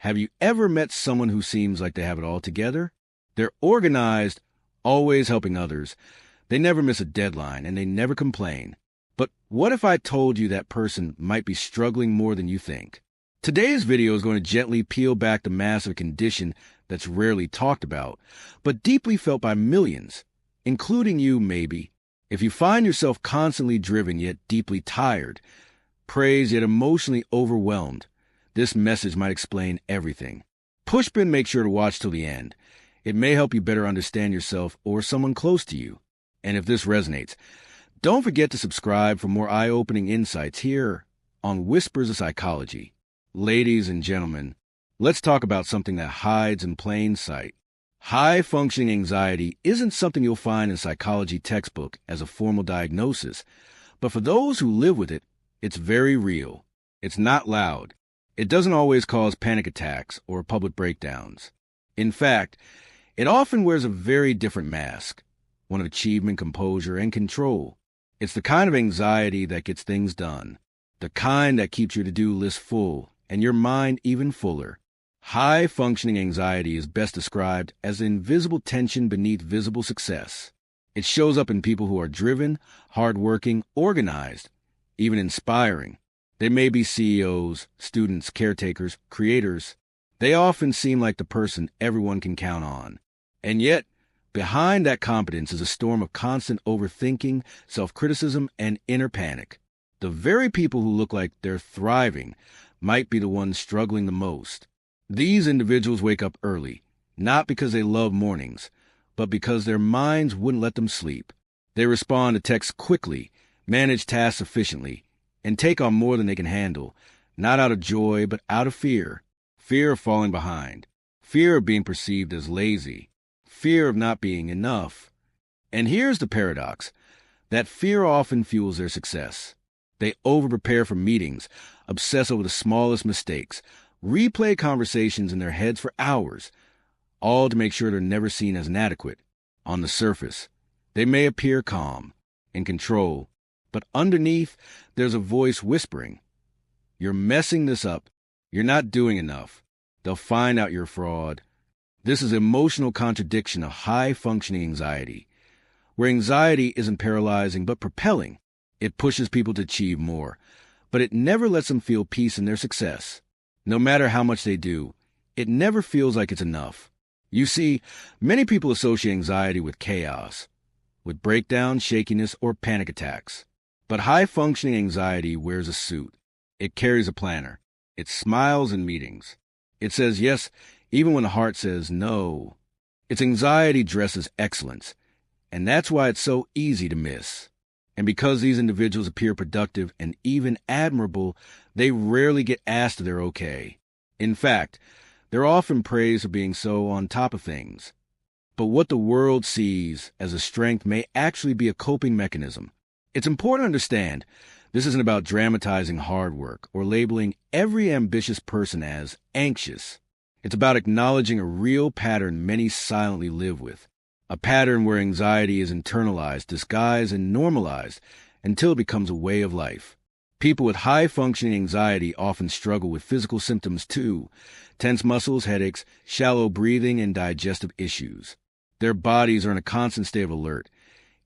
Have you ever met someone who seems like they have it all together? They're organized, always helping others. They never miss a deadline, and they never complain. But what if I told you that person might be struggling more than you think? Today's video is going to gently peel back the mask of a condition that's rarely talked about, but deeply felt by millions, including you maybe. If you find yourself constantly driven yet deeply tired, praised yet emotionally overwhelmed, this message might explain everything. Pushpin, make sure to watch till the end. It may help you better understand yourself or someone close to you. And if this resonates, don't forget to subscribe for more eye-opening insights here on Whispers of Psychology. Ladies and gentlemen, let's talk about something that hides in plain sight. High-functioning anxiety isn't something you'll find in a psychology textbook as a formal diagnosis, but for those who live with it, it's very real. It's not loud. It doesn't always cause panic attacks or public breakdowns. In fact, it often wears a very different mask, one of achievement, composure, and control. It's the kind of anxiety that gets things done, the kind that keeps your to-do list full and your mind even fuller. High-functioning anxiety is best described as the invisible tension beneath visible success. It shows up in people who are driven, hardworking, organized, even inspiring. They may be CEOs, students, caretakers, creators. They often seem like the person everyone can count on. And yet, behind that competence is a storm of constant overthinking, self-criticism, and inner panic. The very people who look like they're thriving might be the ones struggling the most. These individuals wake up early, not because they love mornings, but because their minds wouldn't let them sleep. They respond to texts quickly, manage tasks efficiently, and take on more than they can handle, not out of joy, but out of fear. Fear of falling behind, fear of being perceived as lazy, fear of not being enough. And here's the paradox. That fear often fuels their success. They over-prepare for meetings, obsess over the smallest mistakes, replay conversations in their heads for hours, all to make sure they're never seen as inadequate. On the surface, they may appear calm, in control, but underneath, there's a voice whispering, "You're messing this up. You're not doing enough. They'll find out you're a fraud." This is emotional contradiction of high-functioning anxiety, where anxiety isn't paralyzing but propelling. It pushes people to achieve more, but it never lets them feel peace in their success. No matter how much they do, it never feels like it's enough. You see, many people associate anxiety with chaos, with breakdown, shakiness, or panic attacks. But high-functioning anxiety wears a suit. It carries a planner. It smiles in meetings. It says yes, even when the heart says no. It's anxiety dressed as excellence, and that's why it's so easy to miss. And because these individuals appear productive and even admirable, they rarely get asked if they're okay. In fact, they're often praised for being so on top of things. But what the world sees as a strength may actually be a coping mechanism. It's important to understand this isn't about dramatizing hard work or labeling every ambitious person as anxious. It's about acknowledging a real pattern many silently live with, a pattern where anxiety is internalized, disguised, and normalized until it becomes a way of life. People with high-functioning anxiety often struggle with physical symptoms too: tense muscles, headaches, shallow breathing, and digestive issues. Their bodies are in a constant state of alert,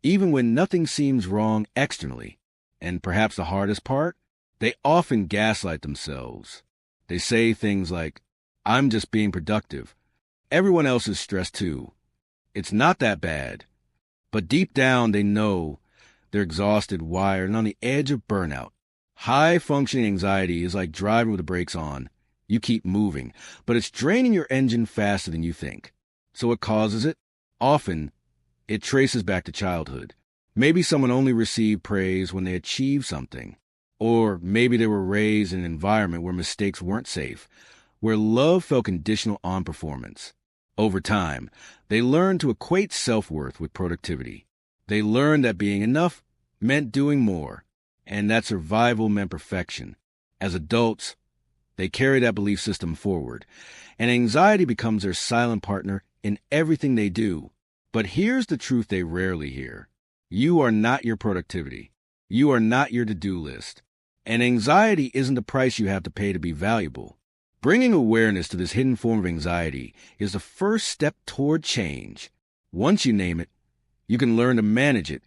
even when nothing seems wrong externally. And perhaps the hardest part? They often gaslight themselves. They say things like, "I'm just being productive. Everyone else is stressed too. It's not that bad." But deep down, they know they're exhausted, wired, and on the edge of burnout. High-functioning anxiety is like driving with the brakes on. You keep moving, but it's draining your engine faster than you think. So what causes it? Often, it traces back to childhood. Maybe someone only received praise when they achieved something. Or maybe they were raised in an environment where mistakes weren't safe, where love felt conditional on performance. Over time, they learned to equate self-worth with productivity. They learned that being enough meant doing more, and that survival meant perfection. As adults, they carry that belief system forward, and anxiety becomes their silent partner in everything they do. But here's the truth they rarely hear. You are not your productivity. You are not your to-do list. And anxiety isn't the price you have to pay to be valuable. Bringing awareness to this hidden form of anxiety is the first step toward change. Once you name it, you can learn to manage it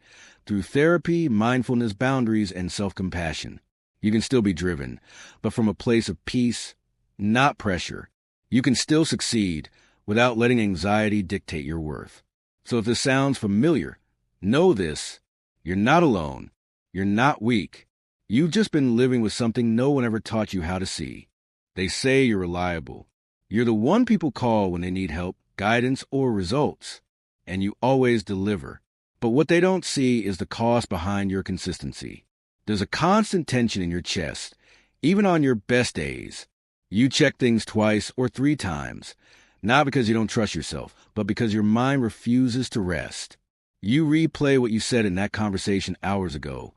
through therapy, mindfulness, boundaries, and self-compassion. You can still be driven, but from a place of peace, not pressure. You can still succeed without letting anxiety dictate your worth. So if this sounds familiar, know this: you're not alone. You're not weak. You've just been living with something no one ever taught you how to see. They say you're reliable. You're the one people call when they need help, guidance, or results. And you always deliver. But what they don't see is the cost behind your consistency. There's a constant tension in your chest, even on your best days. You check things twice or 3 times, not because you don't trust yourself, but because your mind refuses to rest. You replay what you said in that conversation hours ago,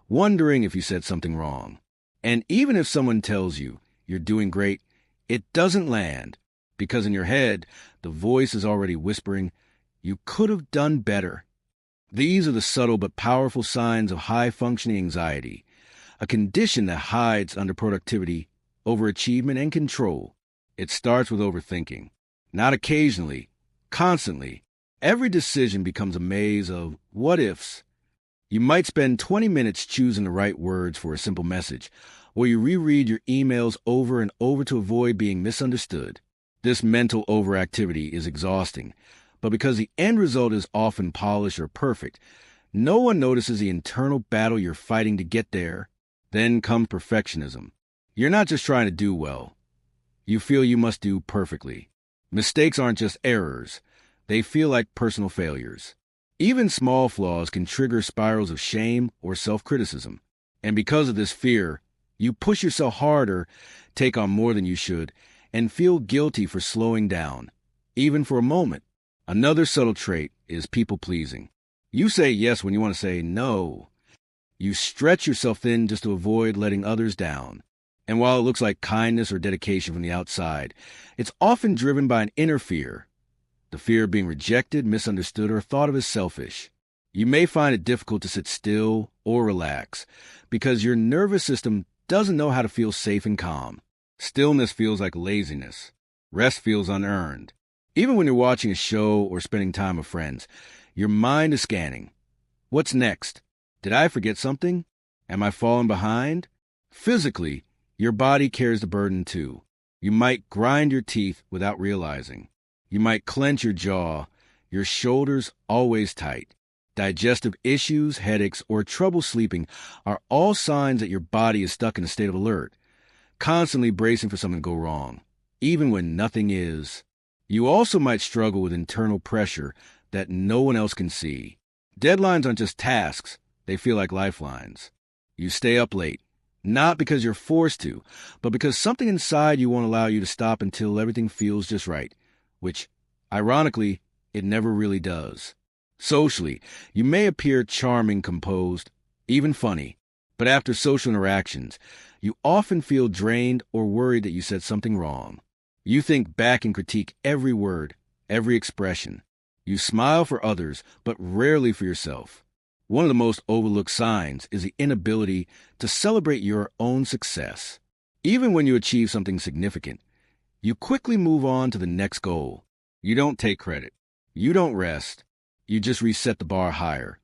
wondering if you said something wrong. And even if someone tells you you're doing great, it doesn't land, because in your head, the voice is already whispering, you could have done better. These are the subtle but powerful signs of high-functioning anxiety, a condition that hides under productivity, overachievement, and control. It starts with overthinking. Not occasionally, constantly. Every decision becomes a maze of what-ifs. You might spend 20 minutes choosing the right words for a simple message, or you reread your emails over and over to avoid being misunderstood. This mental overactivity is exhausting, but because the end result is often polished or perfect, no one notices the internal battle you're fighting to get there. Then comes perfectionism. You're not just trying to do well. You feel you must do perfectly. Mistakes aren't just errors. They feel like personal failures. Even small flaws can trigger spirals of shame or self-criticism. And because of this fear, you push yourself harder, take on more than you should, and feel guilty for slowing down, even for a moment. Another subtle trait is people-pleasing. You say yes when you want to say no. You stretch yourself thin just to avoid letting others down. And while it looks like kindness or dedication from the outside, it's often driven by an inner fear. The fear of being rejected, misunderstood, or thought of as selfish. You may find it difficult to sit still or relax because your nervous system doesn't know how to feel safe and calm. Stillness feels like laziness. Rest feels unearned. Even when you're watching a show or spending time with friends, your mind is scanning. What's next? Did I forget something? Am I falling behind? Physically, your body carries the burden too. You might grind your teeth without realizing. You might clench your jaw, your shoulders always tight. Digestive issues, headaches, or trouble sleeping are all signs that your body is stuck in a state of alert, constantly bracing for something to go wrong, even when nothing is. You also might struggle with internal pressure that no one else can see. Deadlines aren't just tasks, they feel like lifelines. You stay up late, not because you're forced to, but because something inside you won't allow you to stop until everything feels just right, which, ironically, it never really does. Socially, you may appear charming, composed, even funny, but after social interactions, you often feel drained or worried that you said something wrong. You think back and critique every word, every expression. You smile for others, but rarely for yourself. One of the most overlooked signs is the inability to celebrate your own success. Even when you achieve something significant, you quickly move on to the next goal. You don't take credit. You don't rest. You just reset the bar higher.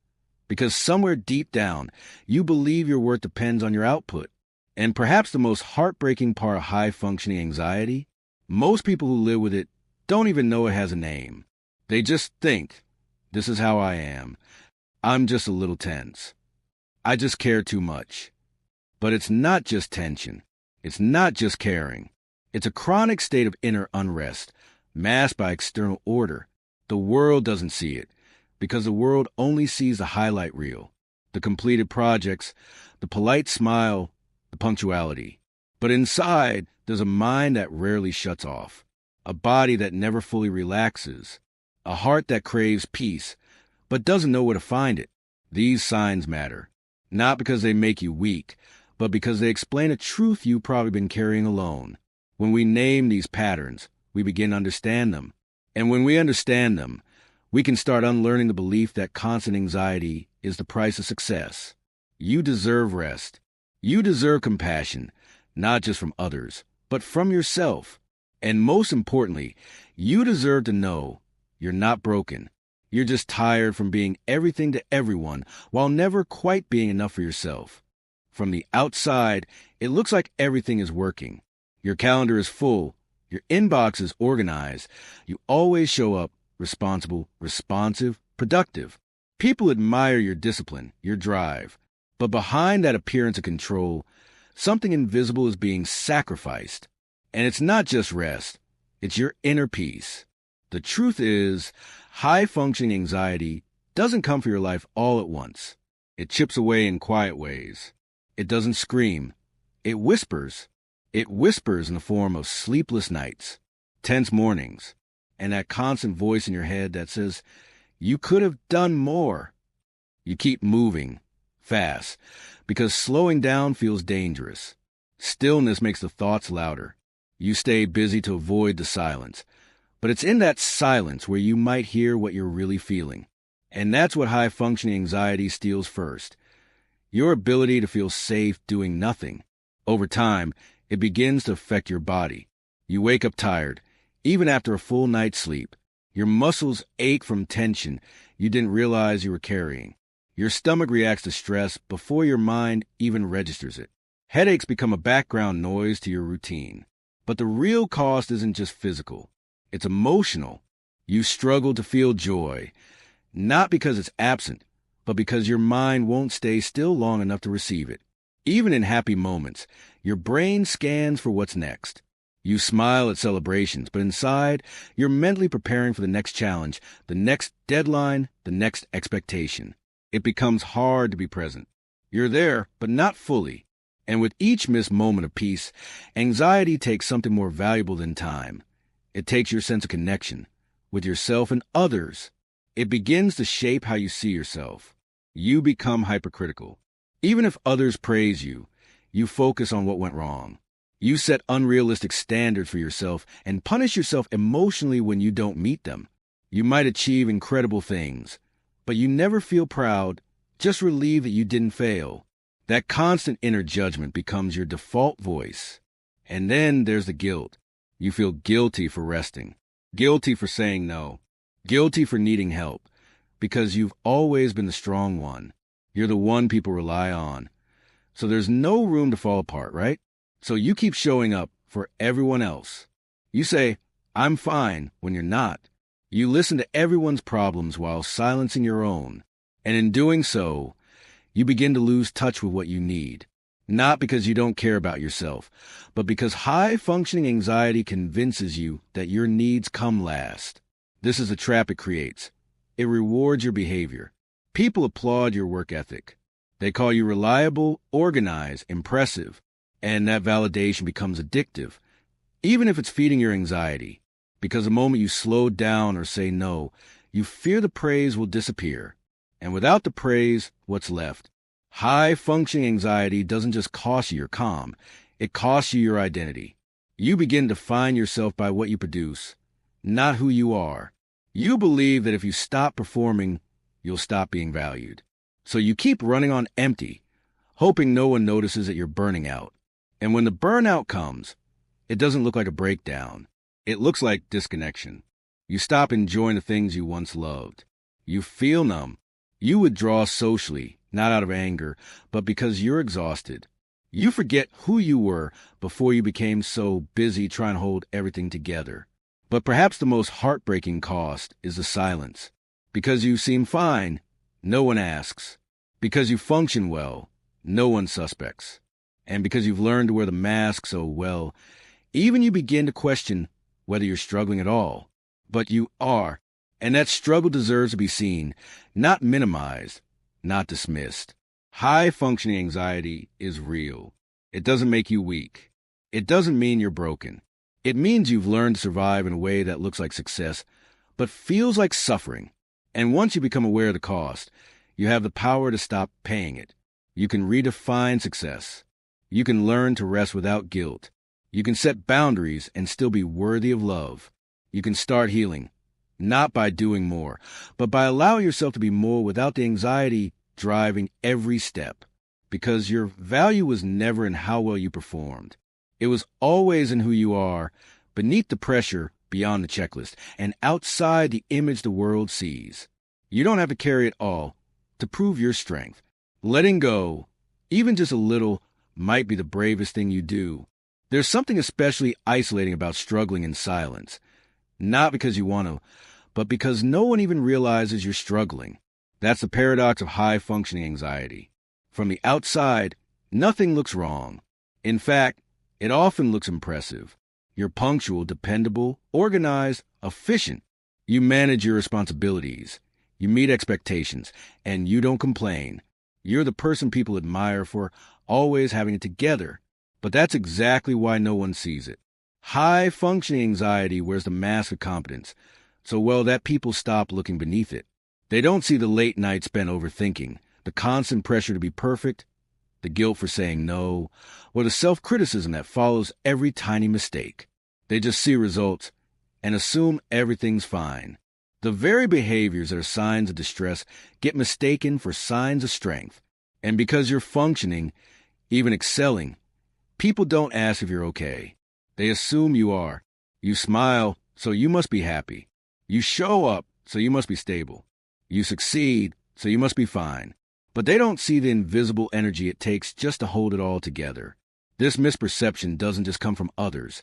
Because somewhere deep down, you believe your worth depends on your output. And perhaps the most heartbreaking part of high-functioning anxiety, most people who live with it don't even know it has a name. They just think, this is how I am. I'm just a little tense. I just care too much. But it's not just tension. It's not just caring. It's a chronic state of inner unrest, masked by external order. The world doesn't see it, because the world only sees the highlight reel, the completed projects, the polite smile, the punctuality. But inside, there's a mind that rarely shuts off, a body that never fully relaxes, a heart that craves peace, but doesn't know where to find it. These signs matter, not because they make you weak, but because they explain a truth you've probably been carrying alone. When we name these patterns, we begin to understand them. And when we understand them, we can start unlearning the belief that constant anxiety is the price of success. You deserve rest. You deserve compassion, not just from others, but from yourself. And most importantly, you deserve to know you're not broken. You're just tired from being everything to everyone while never quite being enough for yourself. From the outside, it looks like everything is working. Your calendar is full. Your inbox is organized. You always show up responsible, responsive, productive. People admire your discipline, your drive. But behind that appearance of control, something invisible is being sacrificed. And it's not just rest. It's your inner peace. The truth is, high-functioning anxiety doesn't come for your life all at once. It chips away in quiet ways. It doesn't scream. It whispers. It whispers in the form of sleepless nights, tense mornings, and that constant voice in your head that says, you could have done more. You keep moving, fast, because slowing down feels dangerous. Stillness makes the thoughts louder. You stay busy to avoid the silence. But it's in that silence where you might hear what you're really feeling. And that's what high-functioning anxiety steals first. Your ability to feel safe doing nothing. Over time, it begins to affect your body. You wake up tired, even after a full night's sleep. Your muscles ache from tension you didn't realize you were carrying. Your stomach reacts to stress before your mind even registers it. Headaches become a background noise to your routine. But the real cost isn't just physical. It's emotional. You struggle to feel joy, not because it's absent, but because your mind won't stay still long enough to receive it. Even in happy moments, your brain scans for what's next. You smile at celebrations, but inside, you're mentally preparing for the next challenge, the next deadline, the next expectation. It becomes hard to be present. You're there, but not fully. And with each missed moment of peace, anxiety takes something more valuable than time. It takes your sense of connection with yourself and others. It begins to shape how you see yourself. You become hypercritical. Even if others praise you, you focus on what went wrong. You set unrealistic standards for yourself and punish yourself emotionally when you don't meet them. You might achieve incredible things, but you never feel proud, just relieved that you didn't fail. That constant inner judgment becomes your default voice. And then there's the guilt. You feel guilty for resting, guilty for saying no, guilty for needing help, because you've always been the strong one. You're the one people rely on. So there's no room to fall apart, right? So you keep showing up for everyone else. You say, I'm fine, when you're not. You listen to everyone's problems while silencing your own. And in doing so, you begin to lose touch with what you need. Not because you don't care about yourself, but because high-functioning anxiety convinces you that your needs come last. This is the trap it creates. It rewards your behavior. People applaud your work ethic. They call you reliable, organized, impressive, and that validation becomes addictive, even if it's feeding your anxiety. Because the moment you slow down or say no, you fear the praise will disappear. And without the praise, what's left? High-functioning anxiety doesn't just cost you your calm, it costs you your identity. You begin to define yourself by what you produce, not who you are. You believe that if you stop performing, you'll stop being valued. So you keep running on empty, hoping no one notices that you're burning out. And when the burnout comes, it doesn't look like a breakdown. It looks like disconnection. You stop enjoying the things you once loved. You feel numb. You withdraw socially, not out of anger, but because you're exhausted. You forget who you were before you became so busy trying to hold everything together. But perhaps the most heartbreaking cost is the silence. Because you seem fine, no one asks. Because you function well, no one suspects. And because you've learned to wear the mask so well, even you begin to question whether you're struggling at all. But you are. And that struggle deserves to be seen, not minimized, not dismissed. High-functioning anxiety is real. It doesn't make you weak. It doesn't mean you're broken. It means you've learned to survive in a way that looks like success, but feels like suffering. And once you become aware of the cost, you have the power to stop paying it. You can redefine success. You can learn to rest without guilt. You can set boundaries and still be worthy of love. You can start healing. Not by doing more, but by allowing yourself to be more without the anxiety driving every step. Because your value was never in how well you performed. It was always in who you are, beneath the pressure, beyond the checklist, and outside the image the world sees. You don't have to carry it all to prove your strength. Letting go, even just a little, might be the bravest thing you do. There's something especially isolating about struggling in silence. Not because you want to, but because no one even realizes you're struggling. That's the paradox of high-functioning anxiety. From the outside, nothing looks wrong. In fact, it often looks impressive. You're punctual, dependable, organized, efficient. You manage your responsibilities. You meet expectations, and you don't complain. You're the person people admire for always having it together. But that's exactly why no one sees it. High-functioning anxiety wears the mask of competence, so well that people stop looking beneath it. They don't see the late nights spent overthinking, the constant pressure to be perfect, the guilt for saying no, or the self-criticism that follows every tiny mistake. They just see results and assume everything's fine. The very behaviors that are signs of distress get mistaken for signs of strength. And because you're functioning, even excelling, people don't ask if you're okay. They assume you are. You smile, so you must be happy. You show up, so you must be stable. You succeed, so you must be fine. But they don't see the invisible energy it takes just to hold it all together. This misperception doesn't just come from others.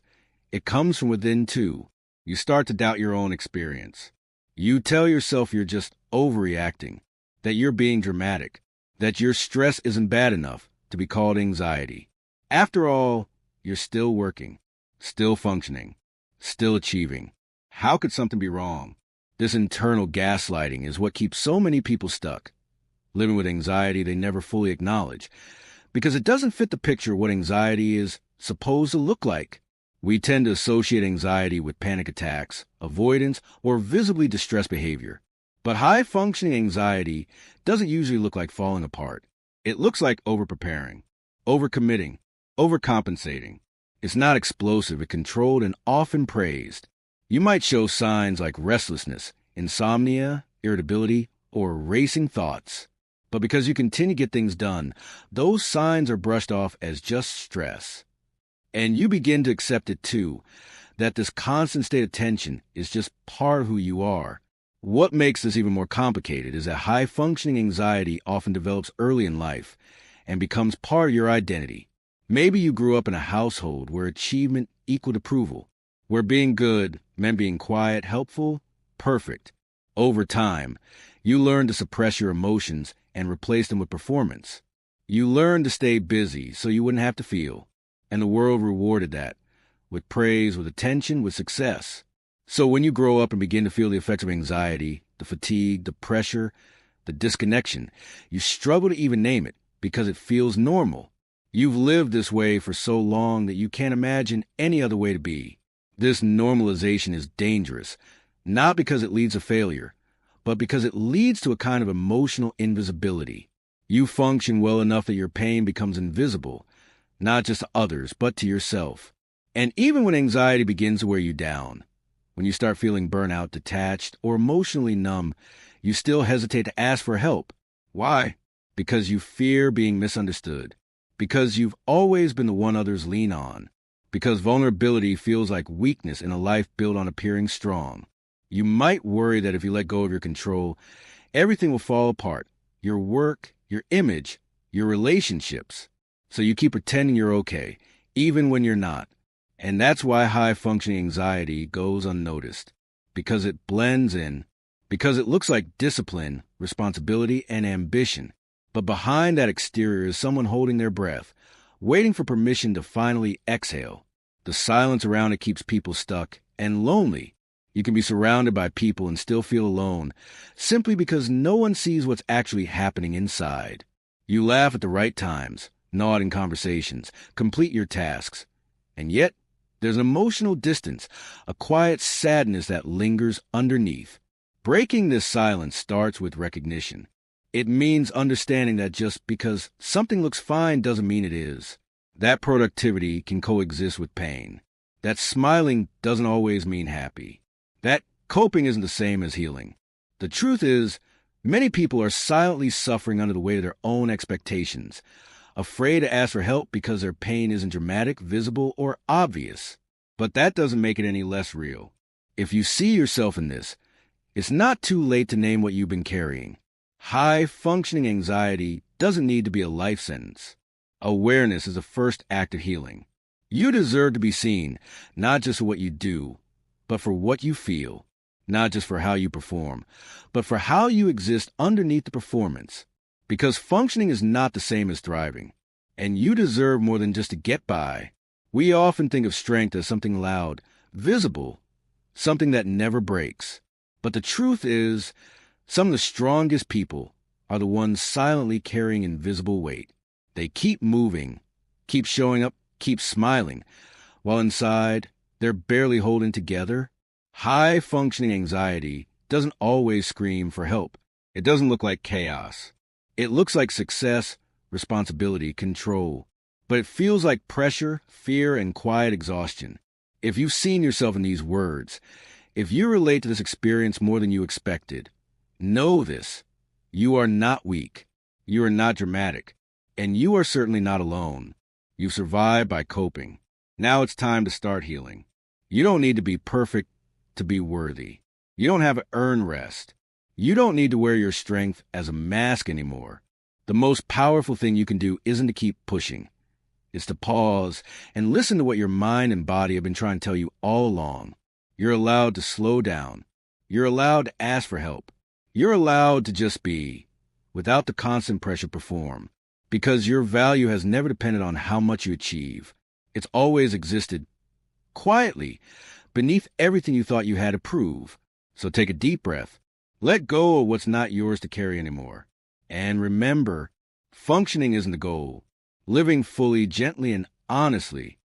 It comes from within, too. You start to doubt your own experience. You tell yourself you're just overreacting, that you're being dramatic, that your stress isn't bad enough to be called anxiety. After all, you're still working, still functioning, still achieving. How could something be wrong? This internal gaslighting is what keeps so many people stuck, living with anxiety they never fully acknowledge, because it doesn't fit the picture of what anxiety is supposed to look like. We tend to associate anxiety with panic attacks, avoidance, or visibly distressed behavior. But high-functioning anxiety doesn't usually look like falling apart. It looks like overpreparing, overcommitting, overcompensating. It's not explosive, it's controlled and often praised. You might show signs like restlessness, insomnia, irritability, or racing thoughts. But because you continue to get things done, those signs are brushed off as just stress. And you begin to accept it too, that this constant state of tension is just part of who you are. What makes this even more complicated is that high-functioning anxiety often develops early in life and becomes part of your identity. Maybe you grew up in a household where achievement equaled approval, where being good meant being quiet, helpful, perfect. Over time, you learn to suppress your emotions and replace them with performance. You learn to stay busy so you wouldn't have to feel. And the world rewarded that, with praise, with attention, with success. So when you grow up and begin to feel the effects of anxiety, the fatigue, the pressure, the disconnection, you struggle to even name it because it feels normal. You've lived this way for so long that you can't imagine any other way to be. This normalization is dangerous, not because it leads to failure, but because it leads to a kind of emotional invisibility. You function well enough that your pain becomes invisible, not just to others, but to yourself. And even when anxiety begins to wear you down, when you start feeling burnout, detached, or emotionally numb, you still hesitate to ask for help. Why? Because you fear being misunderstood. Because you've always been the one others lean on. Because vulnerability feels like weakness in a life built on appearing strong. You might worry that if you let go of your control, everything will fall apart. Your work, your image, your relationships. So you keep pretending you're okay, even when you're not. And that's why high-functioning anxiety goes unnoticed. Because it blends in. Because it looks like discipline, responsibility, and ambition. But behind that exterior is someone holding their breath, waiting for permission to finally exhale. The silence around it keeps people stuck and lonely. You can be surrounded by people and still feel alone, simply because no one sees what's actually happening inside. You laugh at the right times, nod in conversations, complete your tasks. And yet, there's an emotional distance, a quiet sadness that lingers underneath. Breaking this silence starts with recognition. It means understanding that just because something looks fine doesn't mean it is. That productivity can coexist with pain. That smiling doesn't always mean happy. That coping isn't the same as healing. The truth is, many people are silently suffering under the weight of their own expectations, afraid to ask for help because their pain isn't dramatic, visible, or obvious. But that doesn't make it any less real. If you see yourself in this, it's not too late to name what you've been carrying. High-functioning anxiety doesn't need to be a life sentence. Awareness is the first act of healing. You deserve to be seen, not just for what you do, but for what you feel. Not just for how you perform, but for how you exist underneath the performance. Because functioning is not the same as thriving, and you deserve more than just to get by. We often think of strength as something loud, visible, something that never breaks. But the truth is, some of the strongest people are the ones silently carrying invisible weight. They keep moving, keep showing up, keep smiling, while inside, they're barely holding together. High-functioning anxiety doesn't always scream for help. It doesn't look like chaos. It looks like success, responsibility, control. But it feels like pressure, fear, and quiet exhaustion. If you've seen yourself in these words, if you relate to this experience more than you expected, know this. You are not weak. You are not dramatic. And you are certainly not alone. You've survived by coping. Now it's time to start healing. You don't need to be perfect to be worthy. You don't have to earn rest. You don't need to wear your strength as a mask anymore. The most powerful thing you can do isn't to keep pushing. It's to pause and listen to what your mind and body have been trying to tell you all along. You're allowed to slow down. You're allowed to ask for help. You're allowed to just be, without the constant pressure to perform. Because your value has never depended on how much you achieve. It's always existed quietly, beneath everything you thought you had to prove. So take a deep breath. Let go of what's not yours to carry anymore. And remember, functioning isn't the goal. Living fully, gently, and honestly